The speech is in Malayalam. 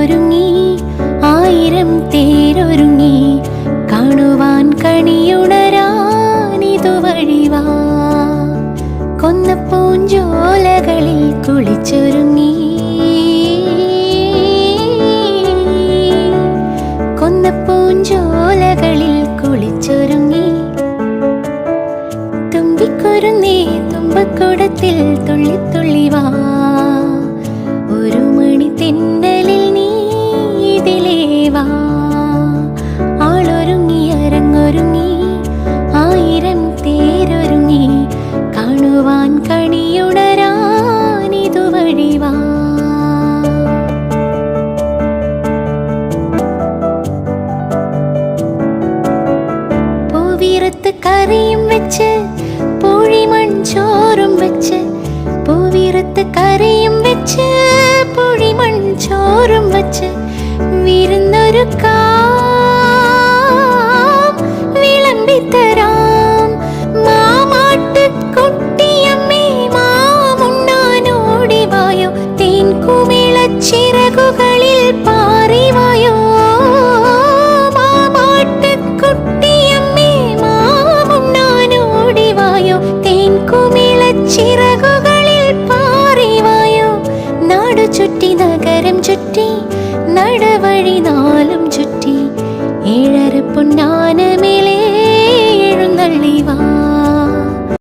അരങ്ങൊരുങ്ങി ആയിരം തേരൊരുങ്ങി കാണുവാൻ കണിയുണരാനിതുവഴിവാ കൊന്ന പൂഞ്ചോലകളിൽ കുളിച്ചൊരുങ്ങി കൊന്ന പൂഞ്ചോലകളിൽ കുളിച്ചൊരുങ്ങി തുമ്പിക്കൊരുന്നേ തുമ്പക്കുടത്തിൽ തുള്ളിത്തുള്ളിവാ ഒരു മണി തെന്നലിൽ നീ ഇതിലേവാ ആളൊരുങ്ങി അരങ്ങൊരുങ്ങി ആയിരം തേരൊരുങ്ങി കാണുവാൻ കണിയുണരാനിതുവഴിവാ പൂവിറുത്ത് കറിയും വെച്ച് പൂഴിമൺചോറും വെച്ച് പൂവിറുത്ത് കറിയും വെച്ച് പൂഴിമൺചോറും വെച്ച് വിരുന്നൊരുക്കാം വിളമ്പിത്തരാം മാമാട്ടുകുട്ടിയമ്മേ മാമുണ്ണാനോടിവായോ തേൻകുമിളച്ചിറകുകളിൽ പാറിവായോ മാമാട്ടുകുട്ടിയമ്മേ മാമുണ്ണാനോടിവായോ തേൻകുമിളച്ചിറകുകളിൽ പാറിവായോ നാടു ചുറ്റി നഗരം ചുറ്റി നടവഴി നാലും ചുറ്റി ഏഴര പൊന്നാനമേലേ എഴുന്നള്ളിവാ